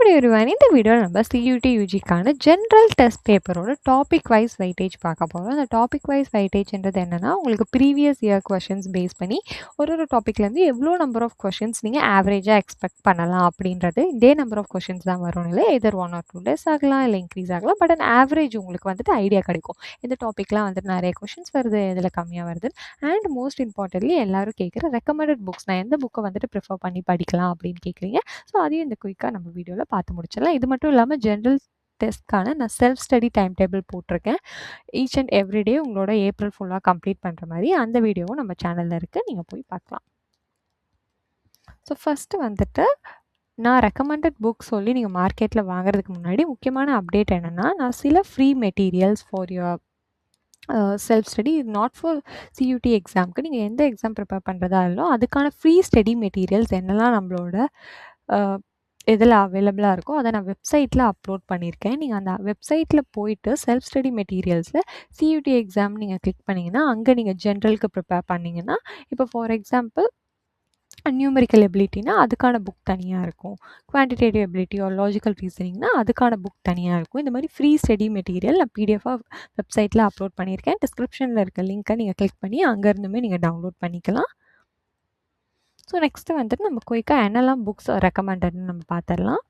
எப்படி everyone, இந்த வீடியோவில் நம்ம CUT UGக்கான ஜென்ரல் டெஸ்ட் பேப்பரோட டாபிக் வைஸ் வெயிட்டேஜ் பார்க்க போகிறோம். அந்த டாபிக் வைஸ் வெயிட்டேஜ்ன்றது என்னன்னா, உங்களுக்கு ப்ரீவியஸ் இயர் கொஷின்ஸ் பேஸ் பண்ணி ஒரு டாப்பிக்லேருந்து எவ்வளோ நம்பர் ஆஃப் கொஷின்ஸ் நீங்கள் ஆவரேஜாக எக்ஸ்பெக்ட் பண்ணலாம் அப்படின்றது. இதே நம்பர் ஆஃப் கொஷின்ஸ் தான் வரும் இல்லை, எதர் 1 or 2 டேஸ் ஆகலாம், இல்லை இன்க்ரீஸ் ஆகலாம். பட் அன் ஆவரேஜ் உங்களுக்கு வந்துட்டு ஐடியா கிடைக்கும். இந்த டாப்பிக்லாம் வந்துட்டு நிறைய கொஷின்ஸ் வருது, இதில் கம்மியாக வருது. அண்ட் மோஸ்ட் இம்பார்ட்டன்ட்லி எல்லாரும் கேட்குற ரெக்கமெண்டட் புக்ஸ், நான் எந்த புக்கை வந்துட்டு ப்ரிஃபர் பண்ணி படிக்கலாம் அப்படின்னு கேட்குறீங்க. ஸோ அதையும் இந்த குயிக்காக நம்ம வீடியோவில் பார்த்து முடிச்சிடலாம். இது மட்டும் இல்லாமல் ஜென்ரல் டெஸ்ட்க்கான நான் செல்ஃப் ஸ்டடி டைம் டேபிள் போட்டிருக்கேன். ஈச் அண்ட் எவ்ரிடே உங்களோட ஏப்ரல் ஃபுல்லாக கம்ப்ளீட் பண்ணுற மாதிரி அந்த வீடியோவும் நம்ம சேனலில் இருக்குது, நீங்கள் போய் பார்க்கலாம். ஸோ ஃபஸ்ட்டு வந்துட்டு நான் ரெக்கமெண்டட் புக் சொல்லி நீங்கள் மார்க்கெட்டில் வாங்குறதுக்கு முன்னாடி முக்கியமான அப்டேட் என்னென்னா, நான் சில free materials for your self study, not for CUT எக்ஸாமுக்கு, நீங்கள் எந்த எக்ஸாம் ப்ரிப்பேர் பண்ணுறதா இல்லோ அதுக்கான ஃப்ரீ ஸ்டடி மெட்டீரியல்ஸ் என்னெல்லாம் நம்மளோட இதில் அவைலபிளாக இருக்கோ அதை நான் வெப்சைட்டில் அப்லோட் பண்ணியிருக்கேன். நீங்கள் அந்த வெப்சைட்டில் போயிட்டு செல்ஃப் ஸ்டடி மெட்டீரியல்ஸில் CUT எக்ஸாம் நீங்கள் கிளிக் பண்ணிங்கன்னா, அங்கே நீங்கள் ஜென்ரலுக்கு ப்ரிப்பேர் பண்ணிங்கன்னா, இப்போ ஃபார் எக்ஸாம்பிள் நியூமெரிக்கல் எபிலிட்டினா அதுக்கான புக் தனியாக இருக்கும், குவான்டிடேட்டிவ் எபிலிட்டி ஆர் லாஜிக்கல் ரீசனிங்னா அதுக்கான புக் தனியாக இருக்கும். இந்த மாதிரி ஃப்ரீ ஸ்டடி மெட்டீரியல் நான் PDF-ஆக வெப்சைட்டில் அப்லோட் பண்ணியிருக்கேன். டிஸ்கிரிப்ஷனில் இருக்க லிங்க்கை நீங்கள் கிளிக் பண்ணி அங்கேருந்துமே நீங்கள் டவுன்லோட் பண்ணிக்கலாம். ஸோ நெக்ஸ்ட்டு வந்துட்டு நம்ம குயிக்காக என்னெல்லாம் புக்ஸ் ரெக்கமெண்டட்னு நம்ம பார்த்துடலாம்.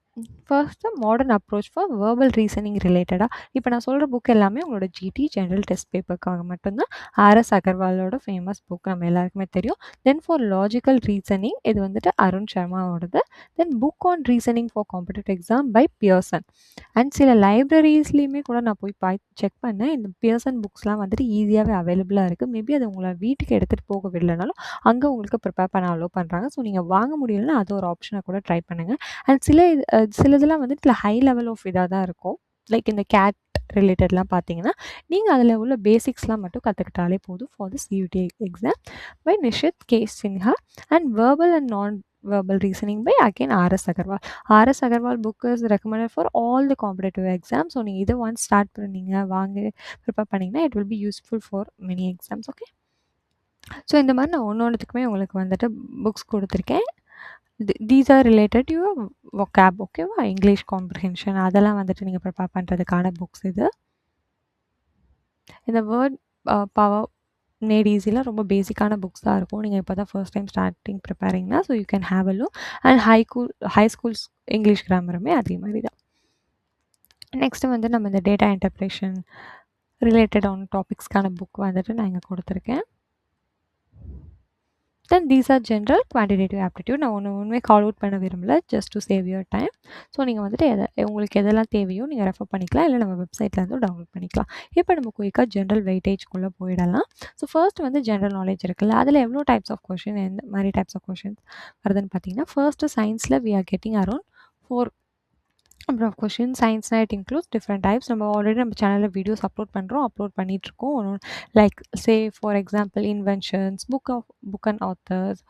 First modern approach for verbal reasoning ரிலேட்டடாக. இப்போ நான் சொல்கிற புக் எல்லாமே உங்களோட GT ஜென்ரல் டெஸ்ட் பேப்பருக்காக மட்டும்தான். RS அகர்வாலோட ஃபேமஸ் புக் நம்ம எல்லாருக்குமே தெரியும். தென் ஃபார் லாஜிக்கல் ரீசனிங் இது வந்துட்டு அருண் சர்மாவோடது. Then book on reasoning for competitive exam by Pearson. And சில லைப்ரரிஸ்லேயுமே கூட நான் போய் செக் பண்ணேன். இந்த பியர்சன் புக்ஸ்லாம் வந்துட்டு ஈஸியாகவே அவைலபிளாக இருக்குது. மேபி அது உங்களை வீட்டுக்கு எடுத்துகிட்டு போக விடலைனாலும் அங்கே உங்களுக்கு ப்ரிப்பேர் பண்ண அலோவ் பண்ணுறாங்க. ஸோ நீங்கள் வாங்க முடியலன்னா அது ஒரு ஆப்ஷனை கூட ட்ரை பண்ணுங்கள். அண்ட் சிலதெல்லாம் வந்துட்டு இல்லை ஹை லெவல் ஆஃப் இதாக தான் இருக்கும். லைக் இந்த கேட் ரிலேட்டட்லாம் பார்த்தீங்கன்னா நீங்கள் அதில் உள்ள பேசிக்ஸ்லாம் மட்டும் கற்றுக்கிட்டாலே போதும். For the CUT exam by Nishit K. Sinha and verbal and non verbal reasoning by again RS Agarwal. RS Agarwal book is recommended for all the competitive exams. So நீங்கள் இதை ஒன்ஸ் ஸ்டார்ட் பண்ணீங்க வாங்க ப்ரிப்பேர் பண்ணிங்கன்னா it will be useful for many exams. Okay, so இந்த மாதிரி நான் ஒன்றுத்துக்குமே உங்களுக்கு வந்துட்டு புக்ஸ் கொடுத்துருக்கேன். These are related to vocab, ஓகேவா, இங்கிலீஷ் காம்ப்ரிஹென்ஷன் அதெல்லாம் வந்துட்டு நீங்கள் ப்ரிப்பேர் பண்ணுறதுக்கான புக்ஸ் இது. இந்த வேர்ட் பவர் மேட் ஈஸியில் ரொம்ப பேசிக்கான புக்ஸ் தான் இருக்கும். நீங்கள் இப்போ தான் ஃபர்ஸ்ட் டைம் ஸ்டார்டிங் ப்ரிப்பேரிங்னா so you can have a look. And high schools English கிராமருமே அதே மாதிரி தான். நெக்ஸ்ட்டு வந்து நம்ம இந்த டேட்டா இன்டர்ப்ரேஷன் ரிலேட்டடான டாபிக்ஸ்க்கான புக் வந்துட்டு நான் இங்கே கொடுத்துருக்கேன். Then these are general quantitative aptitude. நான் ஒன்றுமே கால் அவுட் பண்ண விரும்பல, just to save your time. So நீங்கள் வந்துட்டு உங்களுக்கு எதெல்லாம் தேவையோ நீங்கள் ரெஃபர் பண்ணிக்கலாம், இல்லை நம்ம வெப்சைட்லேருந்து டவுன்லோட் பண்ணிக்கலாம். இப்போ நம்ம குயிக்காக ஜென்ரல் வெயிட்டேஜ்குள்ளே போயிடலாம். ஸோ ஃபர்ஸ்ட் வந்து ஜென்ரல் நாலேஜ் இருக்குல்ல, அதில் எவ்வளோ டைப்ஸ் ஆஃப் கொஷின் எந்த மாதிரி டைப்ஸ் ஆஃப் கொஷின்ஸ் வருதுன்னு பார்த்தீங்கன்னா, ஃபர்ஸ்ட்டு சயின்ஸில் we are getting around 4 number of questions. Science it includes different types. நம்ம ஆல்ரெடி நம்ம சேனலில் வீடியோஸ் அப்லோட் பண்ணிகிட்ருக்கோம். Like say for example inventions, book and authors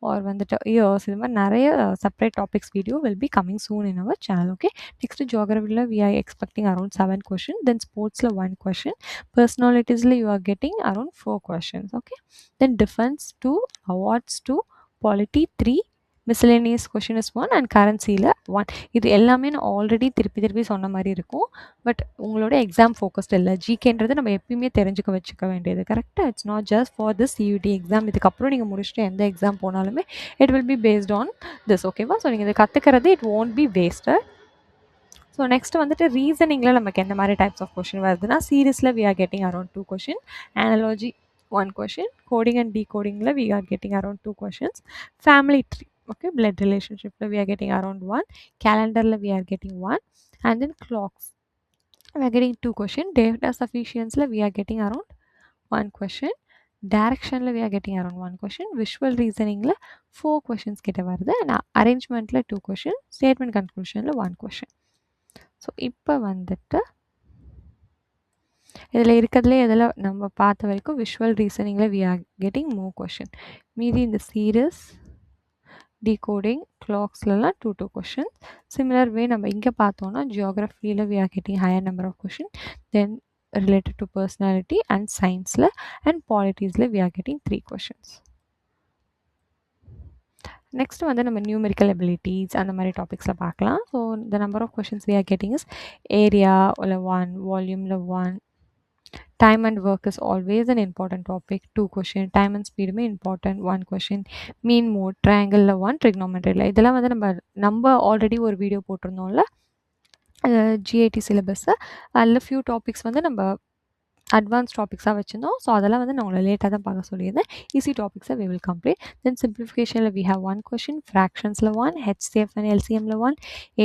or வந்துட்டு இயர்ஸ், இது மாதிரி நிறைய separate topics video will be coming soon in our channel. Okay, next ஜியோகிராஃபியில் we are expecting around 7 questions. Then ஸ்போர்ட்ஸில் 1 question. பர்சனாலிட்டிஸில் you are getting around 4 questions. Okay, then defence 2, awards 2, polity 3, miscellaneous question is 1 and கரன்சியில் 1. இது எல்லாமே நான் already திருப்பி சொன்ன மாதிரி இருக்கும். பட் உங்களோட எக்ஸாம் ஃபோக்கஸ்ட் இல்லை. ஜிகேன்றது நம்ம எப்பயுமே வச்சுக்க வேண்டியது. கரெக்டாக it's not just for this CUT exam. இதுக்கப்புறம் நீங்கள் முடிச்சுட்டு எந்த எக்ஸாம் போனாலுமே it will be based on this. ஓகேவா? ஸோ நீங்கள் இதை கற்றுக்கிறது it won't be wasted. So next வந்துட்டு ரீசனிங்கில் நமக்கு எந்த மாதிரி டைப்ஸ் ஆஃப் கொஷின் வருதுன்னா, சீரீஸில் we are getting around 2 question, analogy 1 question, coding and decodingல we are getting around 2 questions, family tree, okay, blood relationship we are getting around 1, calendar we are getting 1, and then clocks we are getting 2 questions, data sufficiency we are getting around 1 question, direction we are getting around 1 question, visual reasoning 4 questions கிட்ட வருது, and arrangement 2 questions, statement conclusion 1 question. So இப்போ வந்துட்டு இதில் இருக்கிறதுலே இதில் நம்ம பார்த்த வரைக்கும் விஷுவல் ரீசனிங்கில் we are getting more question. மீதி இந்த சீரீஸ், டிகோடிங், கிளாக்ஸ்லாம் 2 questions. சிமிலர் வே நம்ம இங்கே பார்த்தோன்னா ஜியோகிராஃபியில் we are getting higher number of question. Then related to personality and சயின்ஸில் அண்ட் பாலிட்டிஸில் we are getting 3 questions. Next வந்து நம்ம நியூமெரிக்கல் எபிலிட்டிஸ் அந்த மாதிரி டாபிக்ஸில் பார்க்கலாம். So the number of questions we are getting is ஏரியாவில் 1, வால்யூமில் 1. Time and work is always an important topic. 2 question. Time and speed may important. 1 question. Mean mode, triangle 1, trigonometry. இதெல்லாம் வந்து நம்ம ஆல்ரெடி ஒரு video போட்டிருந்தோம்ல GAT syllabus. அதில் few topics வந்து நம்ம advance டாபிக்ஸாக வச்சுருந்தோம். So அதெல்லாம் வந்து நான் உங்களை லேட்டாக தான் பார்க்க சொல்லியிருந்தேன். ஈஸி டாபிக்ஸை வி வில் கம்ப்ளீட். தென் சிம்பிளிஃபிகேஷனில் வி ஹேவ் 1 கொஷின், ஃப்ராக்ஷன்ஸில் 1, HCF அண்ட் LCMல 1,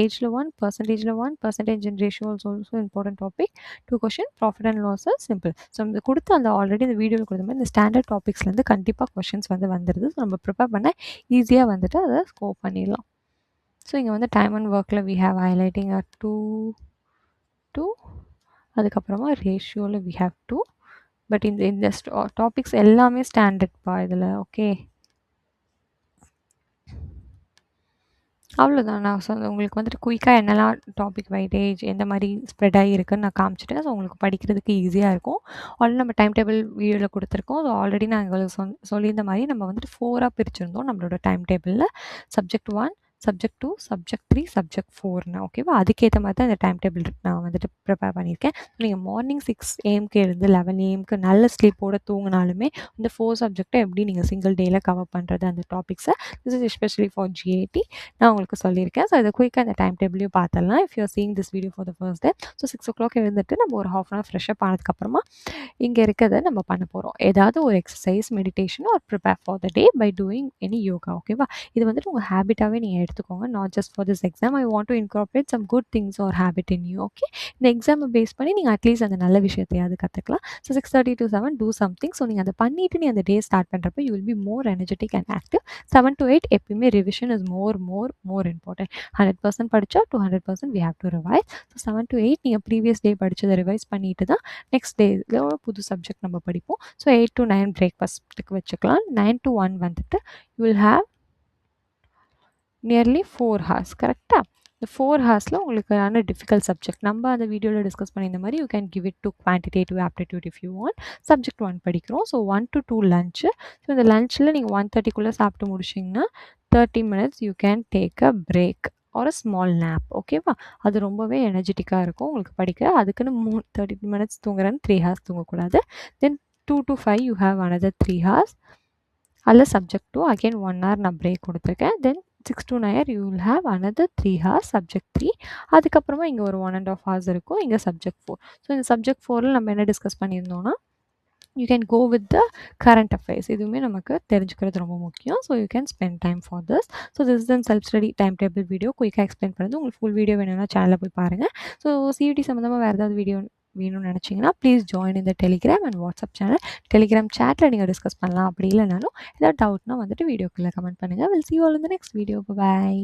ஏஜில் 1, பர்சன்டேஜில் 1, percentage and ratio also important topic. 2 question, profit and losses simple. So இந்த கொடுத்து அந்த ஆல்ரெடி இந்த வீடியோவில் கொடுத்த மாதிரி இந்த ஸ்டாண்டர்ட் டாபிக்ஸ்லேருந்து கண்டிப்பாக கொஷின்ஸ் வந்து வந்துடுது. ஸோ நம்ம ப்ரிப்பேர் பண்ண ஈஸியாக வந்துட்டு அதை ஸ்கோர் பண்ணிடலாம். ஸோ இங்கே வந்து டைம் அண்ட் ஒர்க்கில் வி ஹேவ் ஹைலைட்டிங் 2, அதுக்கப்புறமா ரேஷியோவில் வி ஹேவ் 2. பட் இந்த டாபிக்ஸ் எல்லாமே ஸ்டாண்டர்ட்பா இதில். ஓகே, அவ்வளோதான். நான் உங்களுக்கு வந்துட்டு குயிக்காக என்னெல்லாம் டாபிக் வைட்டேஜ் எந்த மாதிரி ஸ்ப்ரெட் ஆகிருக்குன்னு நான் காமிச்சிட்டேன். ஸோ உங்களுக்கு படிக்கிறதுக்கு ஈஸியாக இருக்கும். ஆல்ரெடி நம்ம டைம் டேபிள் வீடியோவில் கொடுத்துருக்கோம். ஸோ ஆல்ரெடி நான் உங்களுக்கு சொல்லியிருந்த மாதிரி நம்ம வந்துட்டு 4ஆக பிரிச்சிருந்தோம் நம்மளோட டைம் டேபிளில். சப்ஜெக்ட் 1, சப்ஜெக்ட் 2, சப்ஜெக்ட் 3, சப்ஜெக்ட் 4ன்னு. ஓகேவா? அதுக்கேற்ற மாதிரி தான் இந்த டைம் டேபிள் நான் வந்துட்டு ப்ரிப்பேர் பண்ணியிருக்கேன். நீங்கள் மார்னிங் 6 AM இருந்து 11 AM நல்ல ஸ்லீப்போடு தூங்கினாலுமே இந்த 4 சப்ஜெக்டை எப்படி நீங்கள் சிங்கிள் டேயில் கவர் பண்ணுறது அந்த டாபிக்ஸை. This is especially for GAT நான் உங்களுக்கு சொல்லியிருக்கேன். ஸோ இதை குயிக்காக இந்த டைம் டேபிளையும் பார்த்துடலாம். If you are seeing this video for the first day. So 6 o'clock எழுந்துட்டு நம்ம ஒரு ஹாஃப் அன் ஹவர் ஃப்ரெஷ்அப் ஆனதுக்கப்புறமா இங்கே இருக்கிறத நம்ம பண்ண போகிறோம். ஏதாவது ஒரு exercise, meditation or prepare for the day by doing any yoga. ஓகேவா? இது வந்துட்டு உங்கள் ஹேபிட்டாகவே நீங்கள் எடுத்துக்கோங்க. Not just for this exam. I want to incorporate some good things or habit in you. Okay, இந்த எக்ஸாமை பேஸ் பண்ணி நீங்கள் அட்லீஸ்ட் அந்த நல்ல விஷயத்தையாவது கற்றுக்கலாம். So 6:30 to 7 do something. So நீங்கள் அதை பண்ணிவிட்டு நீ அந்த டே ஸ்டார்ட் பண்ணுறப்ப you will be more energetic and active. 7 to 8 எப்பயுமே ரிவிஷன் இஸ் மோர் இம்பார்ட்டன்ட். 100% படித்தா 200% we have to revise. So 7 to 8 நீங்கள் ப்ரீவியஸ் டே படித்ததை ரிவைஸ் பண்ணிட்டு தான் நெக்ஸ்ட் டேல புது சப்ஜெக்ட் நம்ம படிப்போம். ஸோ 8 to 9 பிரேக்ஃபாஸ்ட்டுக்கு வச்சுக்கலாம். 9 to 1 வந்துட்டு you will have nearly 4 hours. கரெக்டாக? இந்த 4 ஹவர்ஸில் உங்களுக்கான டிஃபிகல்ட் சப்ஜெக்ட் நம்ம அந்த வீடியோவில் டிஸ்கஸ் பண்ணியிருந்த மாதிரி you can give it to quantitative aptitude if you want. Subject 1 படிக்கிறோம். So 1 to 2 lunch. ஸோ இந்த லஞ்சில் நீங்கள் 1:30 சாப்பிட்டு முடிச்சிங்கன்னா 30 minutes you can take a break ஒரு ஸ்மால் நேப். ஓகேவா? அது ரொம்பவே எனர்ஜெட்டிக்காக இருக்கும் உங்களுக்கு படிக்க. அதுக்குன்னு 30 minutes தூங்குறேன்னு 3 hours தூங்கக்கூடாது. Then 2 to 5 you have another 3 hours. அதில் சப்ஜெக்ட் 2 அகெயின் 1 hour நான் பிரேக் கொடுத்துருக்கேன். Then 6 to 9 you will have another 3 hours subject 3. அதுக்கப்புறமா இங்கே ஒரு 1.5 hours இருக்கும். இங்கே சப்ஜெக்ட் 4. ஸோ இந்த சப்ஜெக்ட் 4ல் நம்ம என்ன டிஸ்கஸ் பண்ணியிருந்தோம்னா you can go with the current affairs. இதுவுமே நமக்கு தெரிஞ்சுக்கிறது ரொம்ப முக்கியம். So you can spend time for this. So this is an self study time table video. குயிக்காக எக்ஸ்பிளைன் பண்ணுறது. உங்களுக்கு ஃபுல் வீடியோ வேணும்னா சேனலில் போய் பாருங்கள். ஸோ CUT சம்மந்தமாக வேறு ஏதாவது வீடியோ வேணும்னு நினச்சிங்கன்னா ப்ளீஸ் ஜாயின் இந்த Telegram and WhatsApp channel. Telegram chat நீங்கள் டிஸ்கஸ் பண்ணலாம். அப்படி இல்லைனாலும் ஏதாவது டவுட்னா வந்துட்டு வீடியோக்குள்ளே கமெண்ட் பண்ணுங்கள். Will see you all in the next video. Bye.